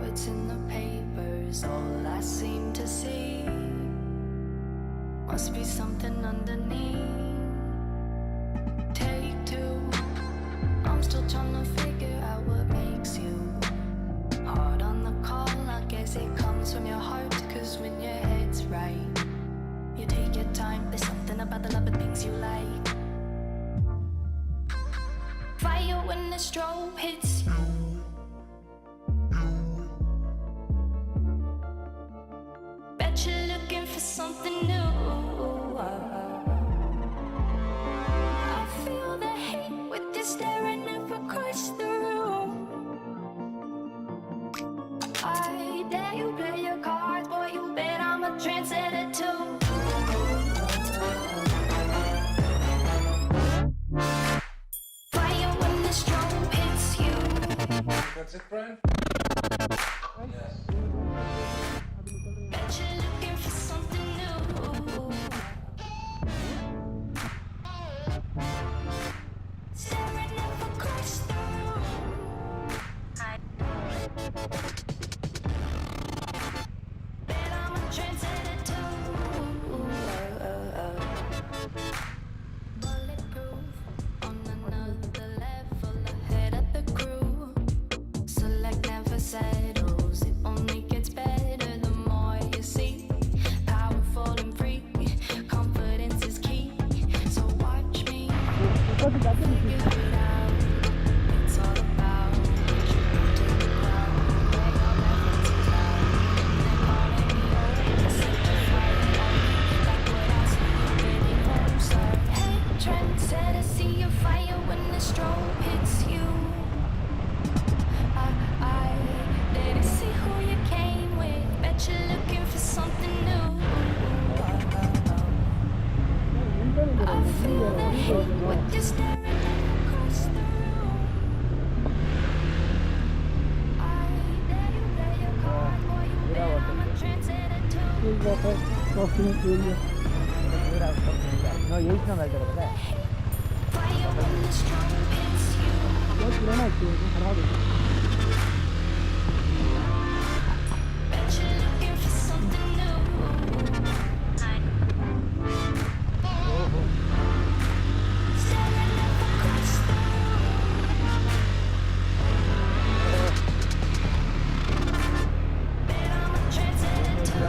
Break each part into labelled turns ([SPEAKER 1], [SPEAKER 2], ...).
[SPEAKER 1] it's in the papers, all I seem to see. Must be something underneath. Take two. I'm still trying to figure out what makes you hard on the call. I guess it comes from your heart, cause when your head's right, you take your time. There's something about the love of things you like. Fire when the strobe hits you. Bet you're looking for something new. I feel the hate with you staring up across the room. I dare you play your cards, boy, you bet I'm a trendsetter too. Fire when the strobe hits you.
[SPEAKER 2] That's it, Brian? Yes.
[SPEAKER 1] Bet you're looking for something new. Staring up across the room. Bet I'm a trendsetter too. Bulletproof on another level, ahead of the crew. Select never settles, it only gets better the more you see. Powerful and free, confidence is key. So watch me figure it out. It's all about what you bring to the crowd. Where your references loud. They're calling me over, set your fire on me. Like what I see you really closer. Hey, trendsetter, see your fire when the strobe hits you. I didn't see who you came with. Bet you're looking for something new. I feel the hate with you staring across the room. I dare you play your cards, boy, you bet I'm a trendsetter too.
[SPEAKER 3] No, 8년 날 들어보네.
[SPEAKER 1] Fire when the strobe hits you. Bet you're looking for something new. Staring up across the room. Bet I'm a trendsetter too.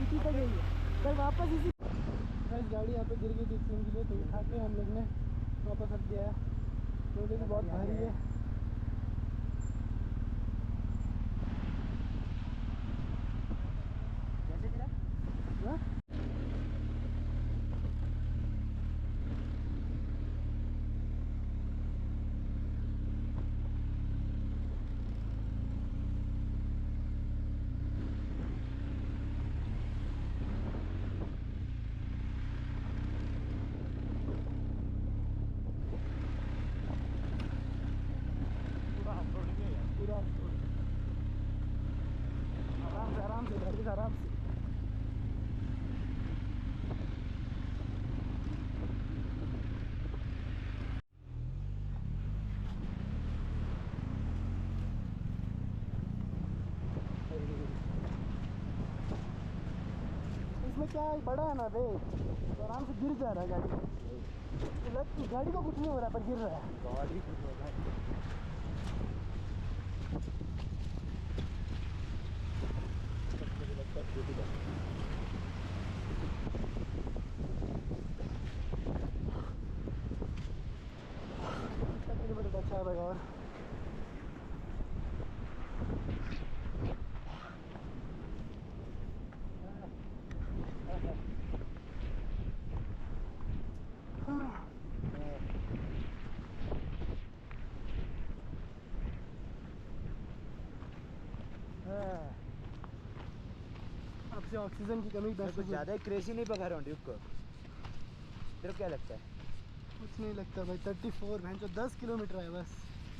[SPEAKER 4] इसी तक गई है, कल वापस इसी बस गाड़ी यहाँ पे गिर गई थी एक्सीडेंट के लिए, तो उठा के हम लोग ने वापस रख दिया है क्योंकि बहुत भारी है।
[SPEAKER 3] कैसे गिरा?
[SPEAKER 4] हाँ? पूरा आराम से गाड़ी से आराम से। इसमें क्या है, बड़ा है ना रे, तो आराम से गिर जा रहा है गाड़ी। गाड़ी को कुछ नहीं हो रहा पर गिर रहा है।
[SPEAKER 3] गाड़ी कुछ हो रहा है।
[SPEAKER 4] किलोमीटर अच्छा है भाई। और अब से ऑक्सीजन की कमी
[SPEAKER 3] मैं
[SPEAKER 4] महसूस
[SPEAKER 3] कुछ
[SPEAKER 4] हो-
[SPEAKER 3] ज़्यादा ही क्रेजी नहीं पका रहा हूँ ड्यूक को। तेरे को क्या लगता है?
[SPEAKER 4] कुछ नहीं लगता भाई। 34 भैंस जो 10 किलोमीटर है बस।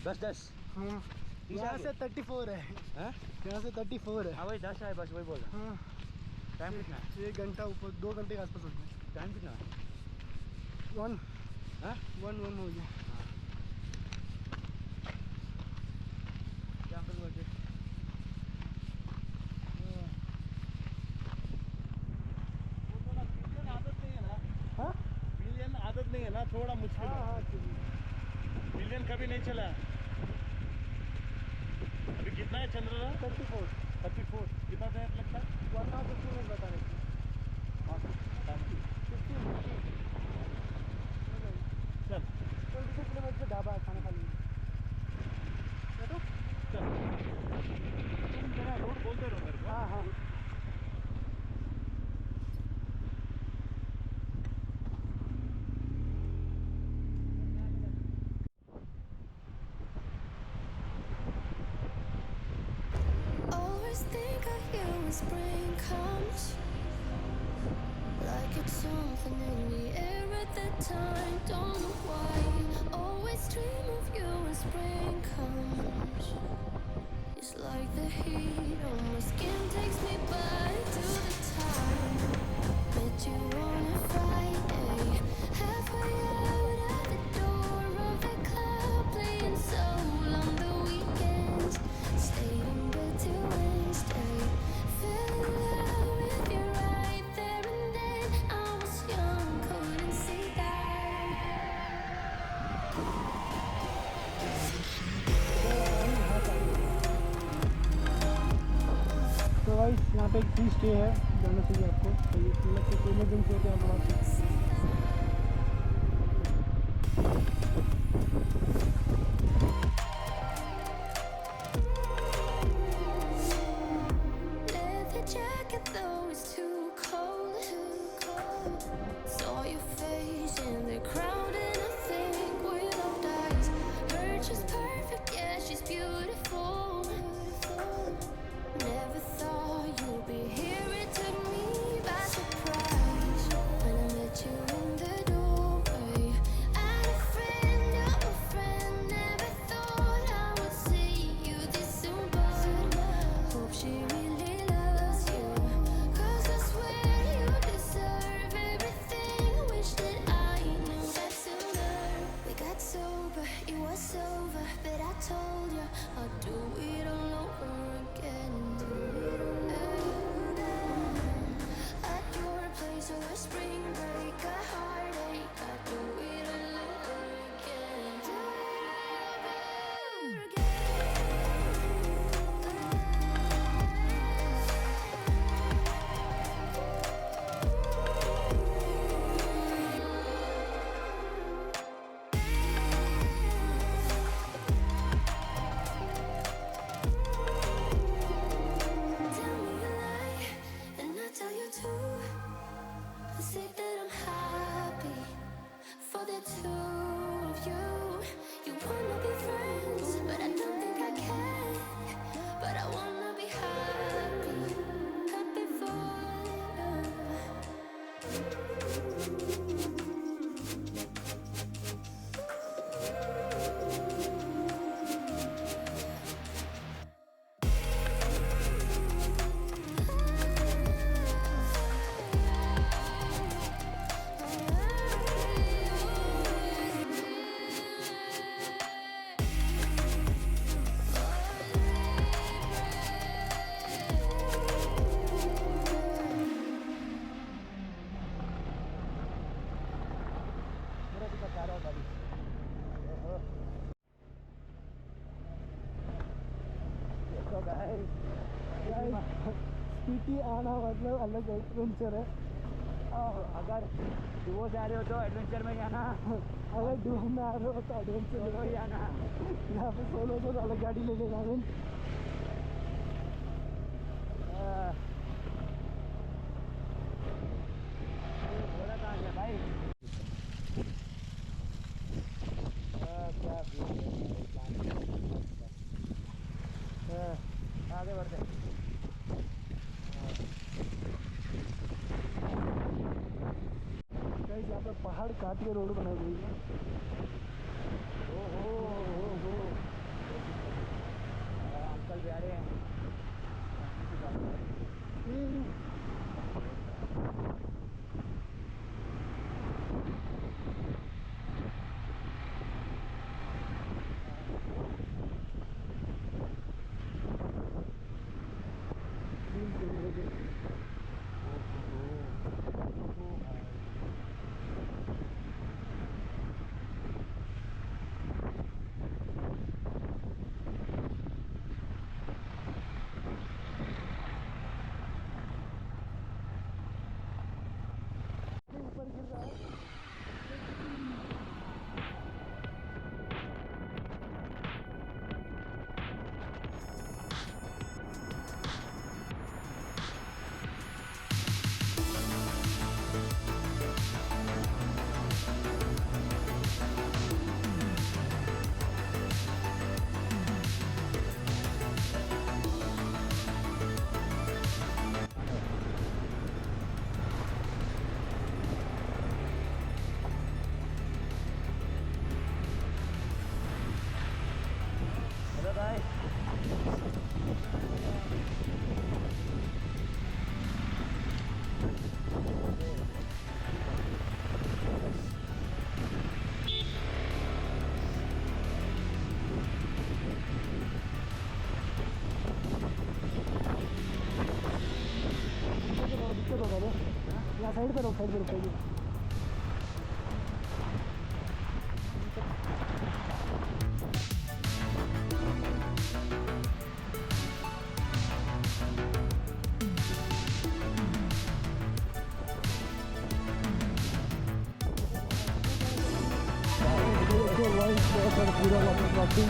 [SPEAKER 3] 10
[SPEAKER 4] हाँ, यहाँ
[SPEAKER 3] आगे?
[SPEAKER 4] से 34 है,
[SPEAKER 3] हाँ
[SPEAKER 4] यहाँ से 34 है।
[SPEAKER 3] हाँ वही 10 है बस, वही बोल रहा
[SPEAKER 4] हाँ,
[SPEAKER 3] हूँ। टाइम कितना है?
[SPEAKER 4] 1 घंटा ऊपर, 2 घंटे के आसपास हो गया।
[SPEAKER 3] टाइम कितना है?
[SPEAKER 4] 1
[SPEAKER 3] हाँ
[SPEAKER 4] 1 1 हो गया।
[SPEAKER 3] क्या कर बोलते?
[SPEAKER 2] आदत नहीं है ना,
[SPEAKER 4] हाँ
[SPEAKER 2] मिलियन आदत नहीं है ना, थोड़ा मुश्किल
[SPEAKER 4] हाँ
[SPEAKER 2] है।
[SPEAKER 4] हाँ चलिए।
[SPEAKER 2] मिलियन कभी नहीं चला। अभी कितना है चंद्र?
[SPEAKER 4] 34
[SPEAKER 2] 34। कितना देर लगता है?
[SPEAKER 4] 1 hour 15 मिनट बता रहे थे। 15
[SPEAKER 2] चल
[SPEAKER 4] 26 किलोमीटर पे ढाबा है, खाना खा लीजिए। बैठो।
[SPEAKER 2] चल, तुम जरा रोड बोलते रहो मेरे को।
[SPEAKER 4] हाँ हाँ
[SPEAKER 1] Always think of you when spring comes, like it's something in the air at that time. Don't know why. Always dream of you when spring comes. It's like the heat on my skin takes me back to the time met you on a Friday, halfway out at the door of the club, playing soul on the weekends. Stayed in bed till Wednesday. Fell in love with you right there and then. I was young, couldn't see
[SPEAKER 4] तो भाई यहाँ पे एक free stay है, जाना चाहिए आपको। तो ये इमरजेंसी होते हैं वहाँ पे।
[SPEAKER 1] leather jacket, though it's too cold. Saw your face in the crowd, and I think we locked eyes. Her she's perfect, yeah, she's beautiful. Never thought you'd be here. It took me by surprise when I met you
[SPEAKER 4] Spiti आना मतलब अलग adventure है।
[SPEAKER 3] अगर Duo से आ रहे हो तो adventure में जाना,
[SPEAKER 4] अगर डुओ में आ रहे हो तो एडवेंचर
[SPEAKER 3] सोलो ही आना।
[SPEAKER 4] यहाँ पे सोलो तो अलग गाड़ी ले लेना है।
[SPEAKER 3] घोड़ा कहाँ गया भाई? क्या आगे बढ़ते।
[SPEAKER 4] यहाँ पे पहाड़ काट के रोड बनाई गई है।
[SPEAKER 3] ओहो अंकल भी आ रहे हैं।
[SPEAKER 4] ऊपर गिर रहा है।
[SPEAKER 3] हेलो भाई।
[SPEAKER 4] दिक्कत होगा रे। यहाँ साइड पे रोक, साइड पे रोक। पूरा वाटर क्रॉसिंग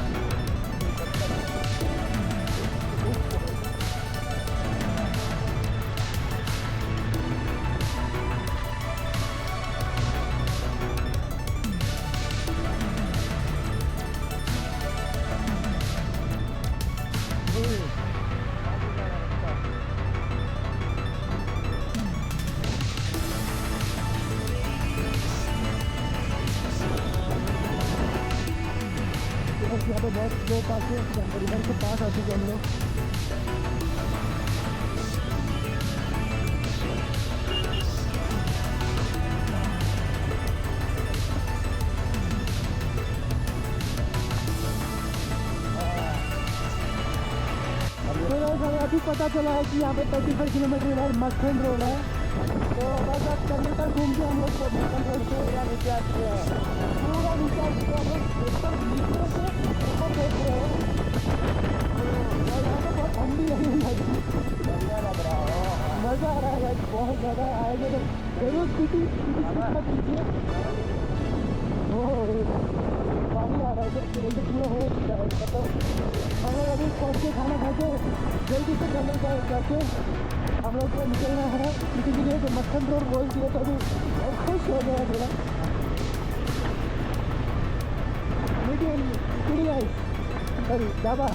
[SPEAKER 4] यहाँ पे बहुत स्लो पास है। इधर के पास आ चुके हम लोग। तो अभी पता चला है कि यहाँ पे 35 किलोमीटर इधर मक्खन रोड है। तो बस अब कर्नाटक घूम के हम लोग मक्खन रोड से पूरा नीचे आ चुके हैं। पूरा नीचे आ चुके हैं। एकदम नीचे से ऊपर देख रहे हैं। और यहाँ पे बहुत ठंडी लगी हुई है।
[SPEAKER 3] बढ़िया लग रहा है।
[SPEAKER 4] मज़ा आ रहा है, बहुत ज़्यादा आएगा तो जरूर स्पीति मत कीजिए। पानी आ रहा है तो पूरा हो चुका है मतलब। हम लोग अभी पहुँच के खाना खा के जल्दी से करके हम लोग को निकलना है किसी के लिए। तो मक्खन रोड बोल दिया तो अभी और खुश हो गया थोड़ा। सॉरी ज़्यादा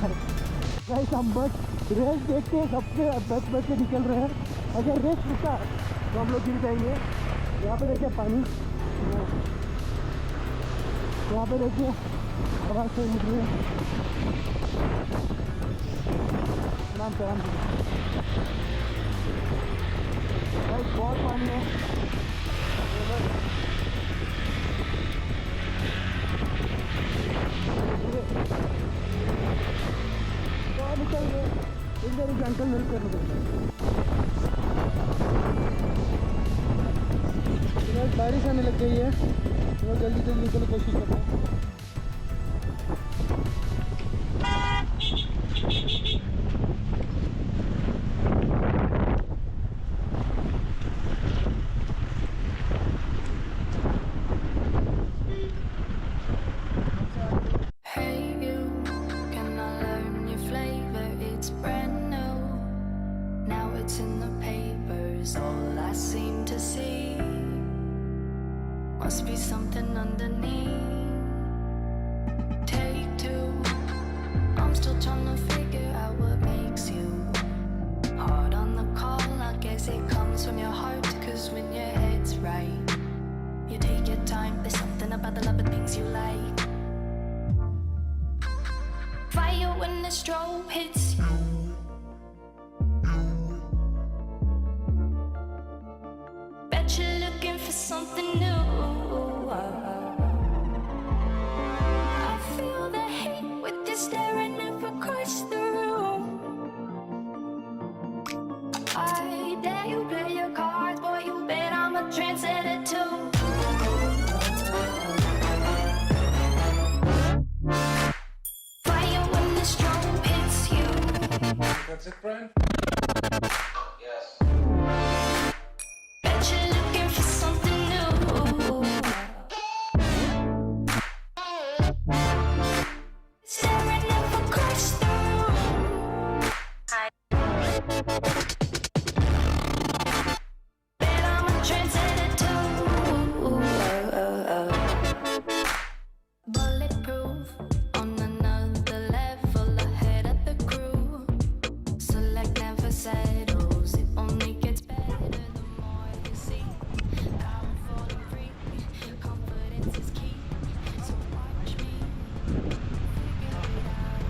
[SPEAKER 4] गाइस हम बस रेस देख के सबसे बच के निकल रहे हैं। अगर रेस रुका तो हम लोग गिर जाएंगे। यहाँ पे देखिए पानी, यहाँ पे देखिए आवाज़ से निकली आराम से बहुत पानी है। तो निकल गए इधर एक अंकल हेल्प कर रहे। बारिश आने लग गई है तो जल्दी जल्दी निकलने की कोशिश करते हैं।
[SPEAKER 1] what's in the papers, all I seem to see must be something underneath. Take two, I'm still trying to figure out what makes you hard on the call. I guess it comes from your heart, cause when your head's right, you take your time. There's something about the love of things you like. Fire when the strobe hits you. Bet you're looking for something new. I feel the hate with you staring up across the room. I dare you play your cards, boy, you bet I'm a trendsetter too. Fire when the strobe hits you.
[SPEAKER 5] That's it, Brian? Yes.
[SPEAKER 1] Bet you're looking for something new. Staring up across the room. Bet I'm a trendsetter too. Bulletproof, on another level, ahead of the crew. Select never settles, it only gets better the more you see. Powerful and free, confidence is key. So watch me figure it out.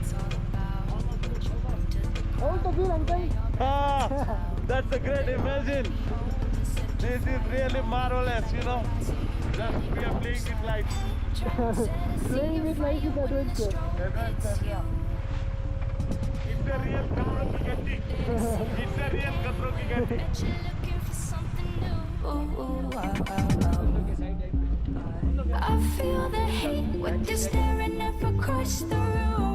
[SPEAKER 1] It's all about what you bring to the
[SPEAKER 4] Hold the wheel, uncle.
[SPEAKER 2] That's a great imagine. This is really marvelous, you know. Just we are playing with life.
[SPEAKER 4] Playing with life is adventure.
[SPEAKER 2] It's a real Katrol ki Gatti. It's a real Katrol ki Gatti.
[SPEAKER 1] Bet you're looking for something new. I feel the hate with you staring up across the room.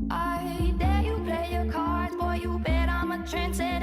[SPEAKER 1] I dare you play your cards, boy, you bet I'm a trendsetter.